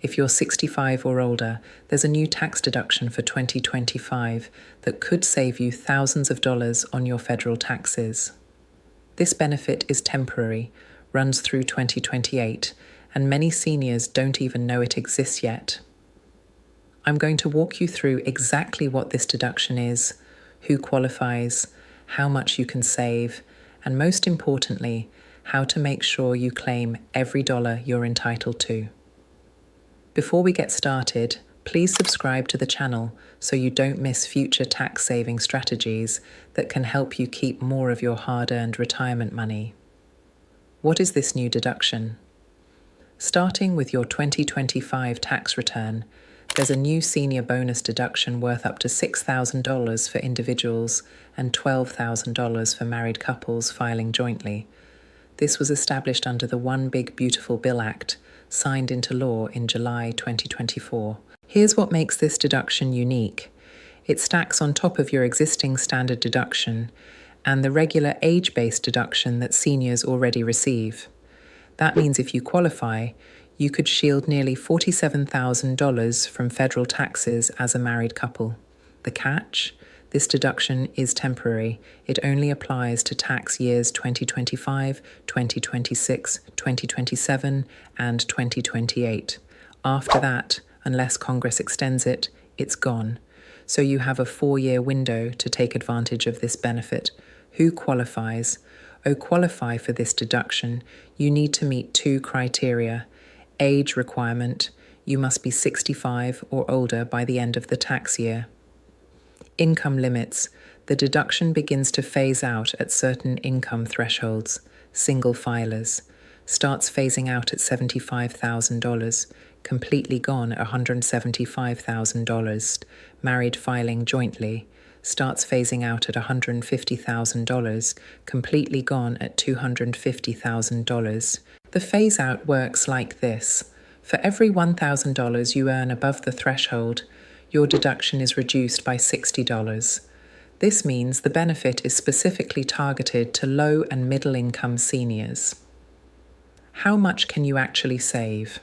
If you're 65 or older, there's a new tax deduction for 2025 that could save you thousands of dollars on your federal taxes. This benefit is temporary, runs through 2028, and many seniors don't even know it exists yet. I'm going to walk you through exactly what this deduction is, who qualifies, how much you can save, and most importantly, how to make sure you claim every dollar you're entitled to. Before we get started, please subscribe to the channel so you don't miss future tax-saving strategies that can help you keep more of your hard-earned retirement money. What is this new deduction? Starting with your 2025 tax return, there's a new senior bonus deduction worth up to $6,000 for individuals and $12,000 for married couples filing jointly. This was established under the One Big Beautiful Bill Act, signed into law in July 2024. Here's what makes this deduction unique. It stacks on top of your existing standard deduction and the regular age-based deduction that seniors already receive. That means if you qualify, you could shield nearly $47,000 from federal taxes as a married couple. The catch? This deduction is temporary. It only applies to tax years 2025, 2026, 2027, and 2028. After that, unless Congress extends it, it's gone. So you have a 4-year window to take advantage of this benefit. Who qualifies? Qualify for this deduction, you need to meet 2 criteria. Age requirement, you must be 65 or older by the end of the tax year. Income limits, the deduction begins to phase out at certain income thresholds. Single filers, starts phasing out at $75,000, completely gone at $175,000. Married filing jointly, starts phasing out at $150,000, completely gone at $250,000. The phase-out works like this. For every $1,000 you earn above the threshold, your deduction is reduced by $60. This means the benefit is specifically targeted to low and middle-income seniors. How much can you actually save?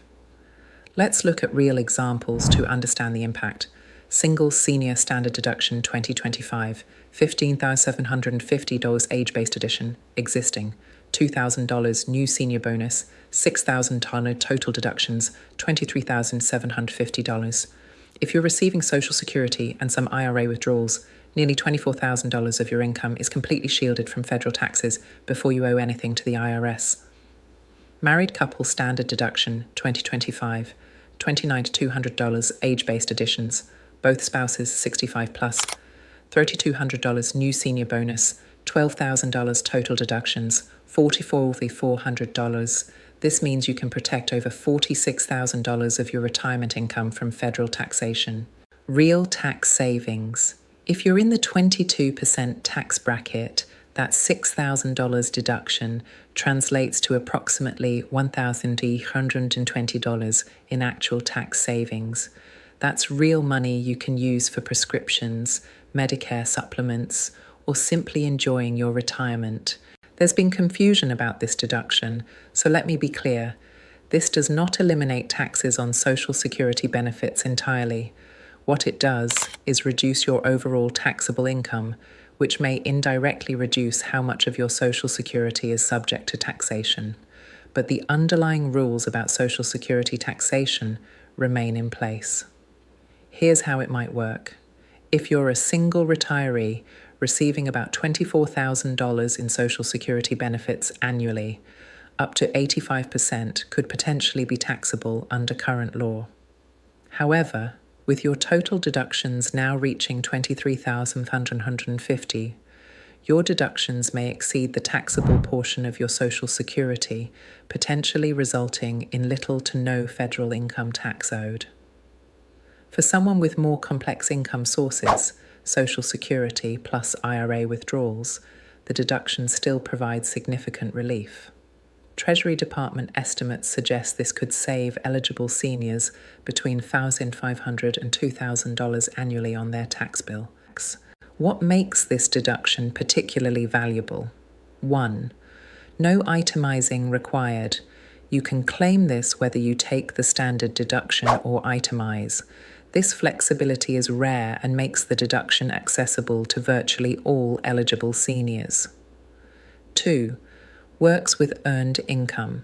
Let's look at real examples to understand the impact. Single Senior Standard Deduction 2025, $15,750 age-based edition, existing. $2,000 new senior bonus, $6,000 total deductions, $23,750. If you're receiving Social Security and some IRA withdrawals, nearly $24,000 of your income is completely shielded from federal taxes before you owe anything to the IRS. Married Couple Standard Deduction 2025, $29,000 to $200 age-based additions, both spouses 65 plus, $3,200 new senior bonus, $12,000 total deductions, $44,400. This means you can protect over $46,000 of your retirement income from federal taxation. Real tax savings. If you're in the 22% tax bracket, that $6,000 deduction translates to approximately $1,820 in actual tax savings. That's real money you can use for prescriptions, Medicare supplements, or simply enjoying your retirement. There's been confusion about this deduction, so let me be clear. This does not eliminate taxes on Social Security benefits entirely. What it does is reduce your overall taxable income, which may indirectly reduce how much of your Social Security is subject to taxation. But the underlying rules about Social Security taxation remain in place. Here's how it might work. If you're a single retiree receiving about $24,000 in Social Security benefits annually, up to 85% could potentially be taxable under current law. However, with your total deductions now reaching $23,550, your deductions may exceed the taxable portion of your Social Security, potentially resulting in little to no federal income tax owed. For someone with more complex income sources, Social Security plus IRA withdrawals, the deduction still provides significant relief. Treasury Department estimates suggest this could save eligible seniors between $1,500 and $2,000 annually on their tax bill. What makes this deduction particularly valuable? 1. No itemizing required. You can claim this whether you take the standard deduction or itemize. This flexibility is rare and makes the deduction accessible to virtually all eligible seniors. 2. Works with earned income.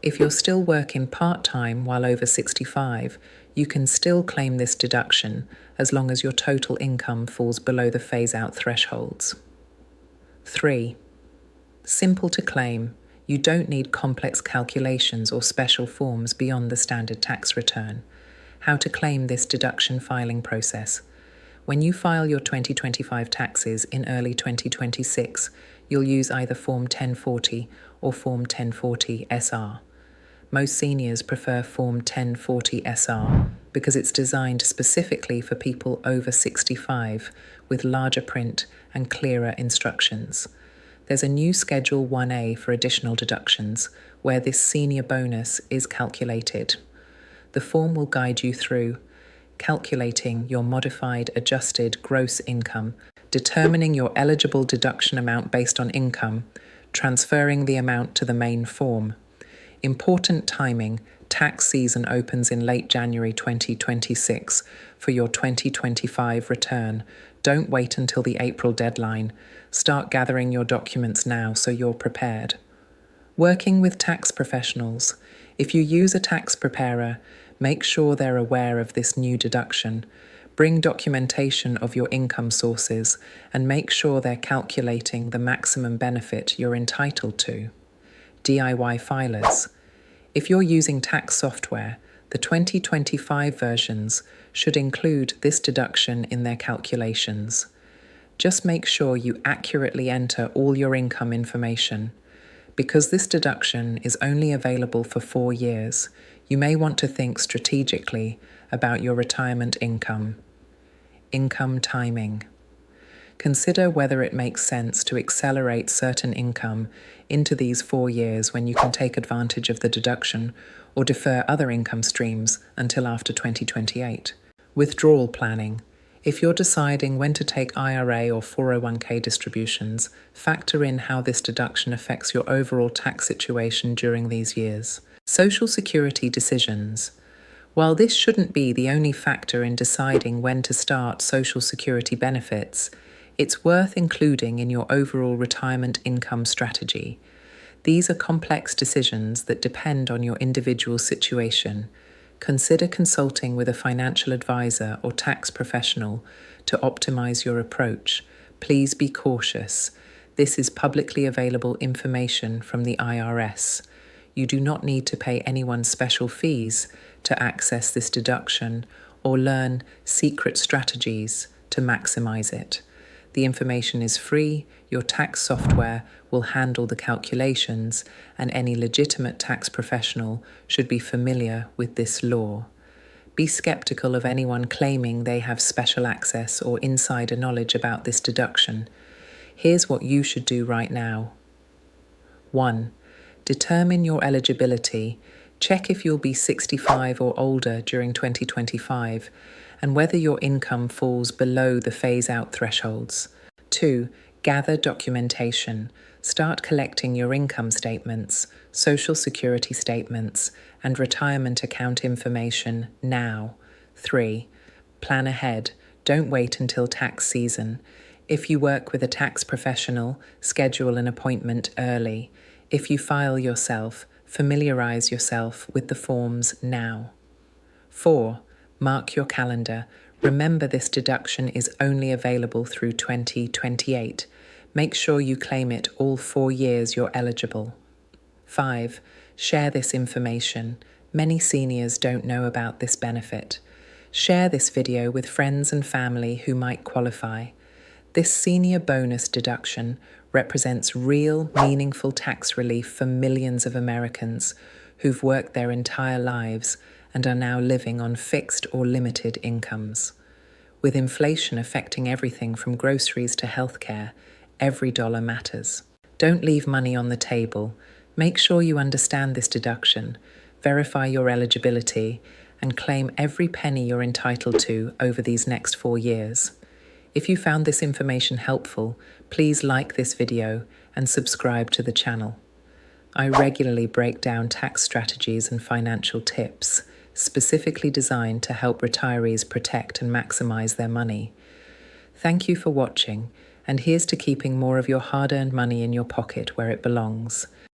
If you're still working part-time while over 65, you can still claim this deduction as long as your total income falls below the phase-out thresholds. 3. Simple to claim. You don't need complex calculations or special forms beyond the standard tax return. How to claim this deduction filing process. When you file your 2025 taxes in early 2026, you'll use either Form 1040 or Form 1040 SR. Most seniors prefer Form 1040 SR because it's designed specifically for people over 65 with larger print and clearer instructions. There's a new Schedule 1A for additional deductions where this senior bonus is calculated. The form will guide you through calculating your modified adjusted gross income, determining your eligible deduction amount based on income, transferring the amount to the main form. Important timing, tax season opens in late January 2026 for your 2025 return. Don't wait until the April deadline. Start gathering your documents now so you're prepared. Working with tax professionals. If you use a tax preparer, make sure they're aware of this new deduction. Bring documentation of your income sources and make sure they're calculating the maximum benefit you're entitled to. DIY filers. If you're using tax software, the 2025 versions should include this deduction in their calculations. Just make sure you accurately enter all your income information. Because this deduction is only available for 4 years, you may want to think strategically about your retirement income. Income timing. Consider whether it makes sense to accelerate certain income into these 4 years when you can take advantage of the deduction or defer other income streams until after 2028. Withdrawal planning. If you're deciding when to take IRA or 401k distributions, factor in how this deduction affects your overall tax situation during these years. Social Security decisions. While this shouldn't be the only factor in deciding when to start Social Security benefits, it's worth including in your overall retirement income strategy. These are complex decisions that depend on your individual situation. Consider consulting with a financial advisor or tax professional to optimize your approach. Please be cautious. This is publicly available information from the IRS. You do not need to pay anyone special fees to access this deduction or learn secret strategies to maximize it. The information is free, your tax software will handle the calculations, and any legitimate tax professional should be familiar with this law. Be skeptical of anyone claiming they have special access or insider knowledge about this deduction. Here's what you should do right now. 1. Determine your eligibility. Check if you'll be 65 or older during 2025 and whether your income falls below the phase-out thresholds. 2. Gather documentation. Start collecting your income statements, Social Security statements, and retirement account information now. 3. Plan ahead. Don't wait until tax season. If you work with a tax professional, schedule an appointment early. If you file yourself, familiarize yourself with the forms now. 4. Mark your calendar. Remember, this deduction is only available through 2028. Make sure you claim it all 4 years you're eligible. 5. Share this information. Many seniors don't know about this benefit. Share this video with friends and family who might qualify. This senior bonus deduction represents real, meaningful tax relief for millions of Americans who've worked their entire lives and are now living on fixed or limited incomes. With inflation affecting everything from groceries to healthcare, every dollar matters. Don't leave money on the table. Make sure you understand this deduction, verify your eligibility, and claim every penny you're entitled to over these next 4 years. If you found this information helpful, please like this video and subscribe to the channel. I regularly break down tax strategies and financial tips, specifically designed to help retirees protect and maximize their money. Thank you for watching, and here's to keeping more of your hard-earned money in your pocket where it belongs.